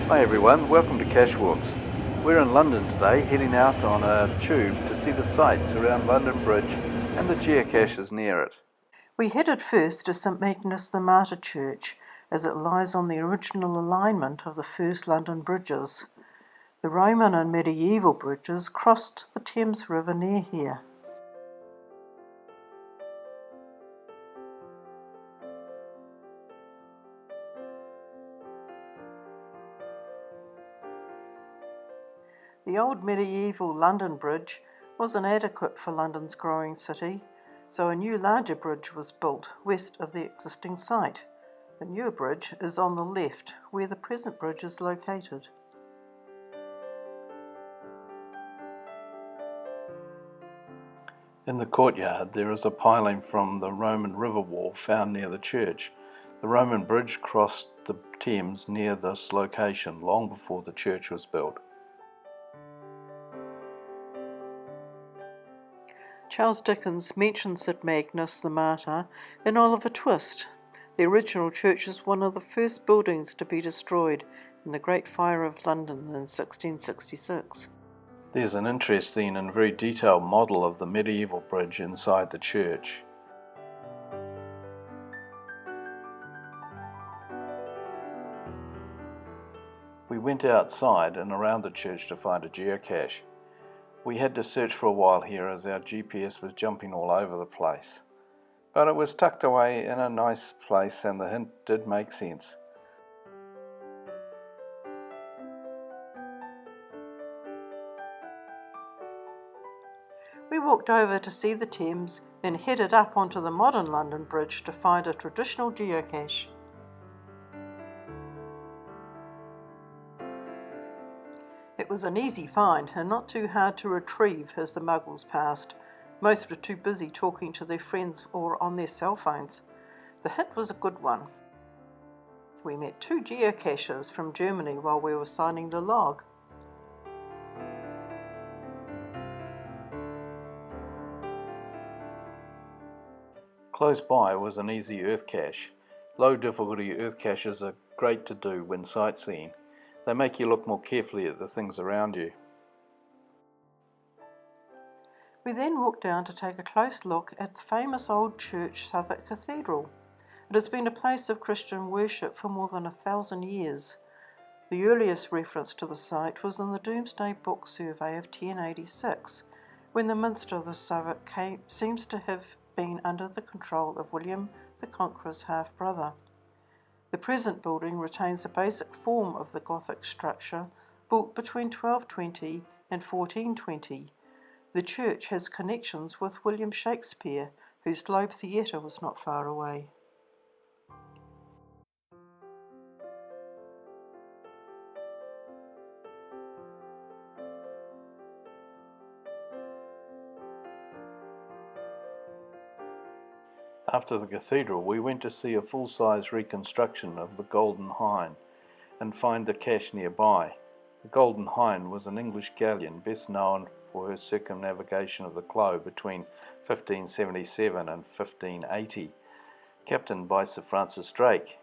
Hi everyone, welcome to Cache Walks. We're in London today, heading out on a tube to see the sights around London Bridge and the geocaches near it. We headed first to St Magnus the Martyr Church, as it lies on the original alignment of the first London bridges. The Roman and medieval bridges crossed the Thames River near here. The old medieval London Bridge was inadequate for London's growing city, so a new larger bridge was built west of the existing site. The newer bridge is on the left, where the present bridge is located. In the courtyard there is a piling from the Roman river wall found near the church. The Roman bridge crossed the Thames near this location long before the church was built. Charles Dickens mentions St Magnus the Martyr in Oliver Twist. The original church is one of the first buildings to be destroyed in the Great Fire of London in 1666. There's an interesting and very detailed model of the medieval bridge inside the church. We went outside and around the church to find a geocache. We had to search for a while here as our GPS was jumping all over the place. But it was tucked away in a nice place and the hint did make sense. We walked over to see the Thames, then headed up onto the modern London Bridge to find a traditional geocache. It was an easy find and not too hard to retrieve as the muggles passed. Most were too busy talking to their friends or on their cell phones. The hit was a good one. We met 2 geocachers from Germany while we were signing the log. Close by was an easy earth cache. Low difficulty earth caches are great to do when sightseeing. They make you look more carefully at the things around you. We then walked down to take a close look at the famous old church Southwark Cathedral. It has been a place of Christian worship for more than 1,000 years. The earliest reference to the site was in the Domesday Book survey of 1086, when the minster of Southwark seems to have been under the control of William the Conqueror's half-brother. The present building retains a basic form of the Gothic structure built between 1220 and 1420. The church has connections with William Shakespeare, whose Globe Theatre was not far away. After the cathedral, we went to see a full-size reconstruction of the Golden Hind and find the cache nearby. The Golden Hind was an English galleon best known for her circumnavigation of the globe between 1577 and 1580, captained by Sir Francis Drake.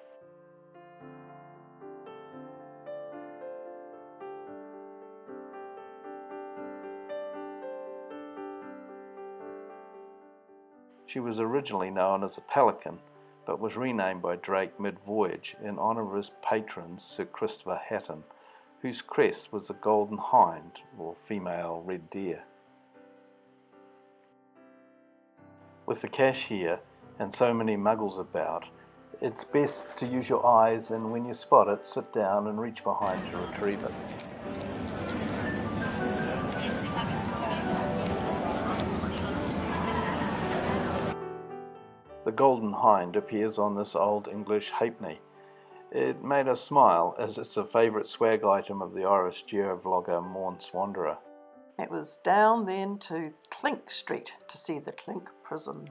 She was originally known as a Pelican, but was renamed by Drake mid-voyage in honour of his patron Sir Christopher Hatton, whose crest was the Golden Hind, or female red deer. With the cache here, and so many muggles about, it's best to use your eyes, and when you spot it, sit down and reach behind to retrieve it. The Golden Hind appears on this old English halfpenny. It made us smile, as it's a favourite swag item of the Irish geovlogger Mauns Wanderer. It was down then to Clink Street to see the Clink prison.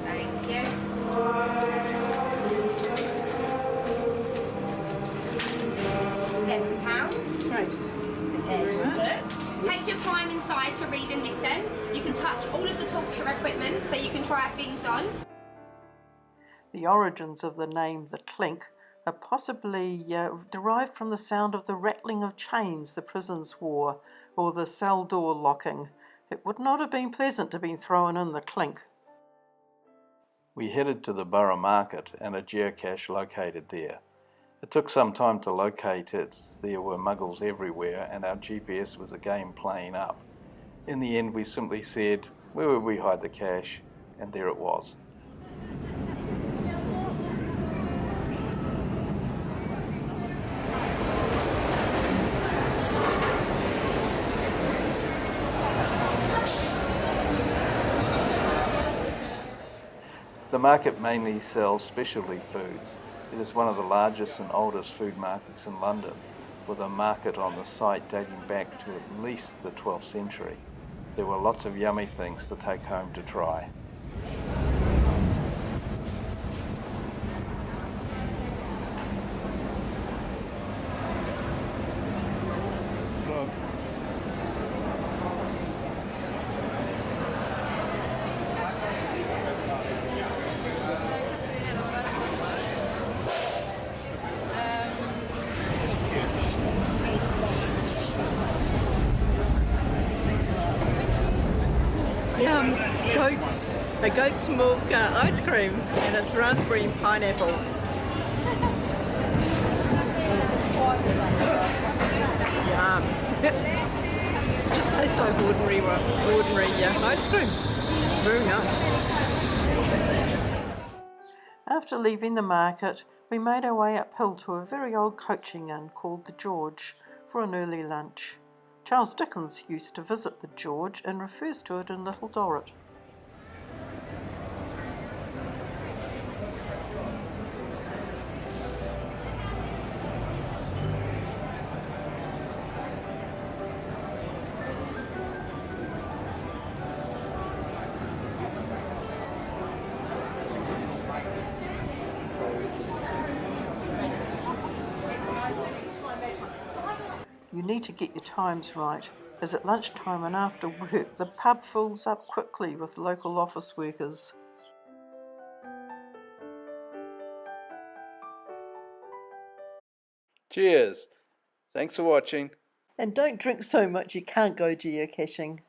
Thank you. try to read and listen. You can touch all of the torture equipment so you can try things on. The origins of the name the clink are possibly derived from the sound of the rattling of chains the prisons wore, or the cell door locking. It would not have been pleasant to be thrown in the clink. We headed to the borough market and a geocache located there. It took some time to locate it, as there were muggles everywhere and our GPS was again playing up. In the end we simply said, where would we hide the cache? And there it was. The market mainly sells specialty foods. It is one of the largest and oldest food markets in London, with a market on the site dating back to at least the 12th century. There were lots of yummy things to take home to try. A goat's milk ice cream, and it's raspberry and pineapple. Yum. Just tastes like ordinary ice cream. Very nice. After leaving the market, we made our way uphill to a very old coaching inn called the George for an early lunch. Charles Dickens used to visit the George and refers to it in Little Dorrit. You need to get your times right, as at lunchtime and after work the pub fills up quickly with local office workers. Cheers! Thanks for watching. And don't drink so much you can't go geocaching.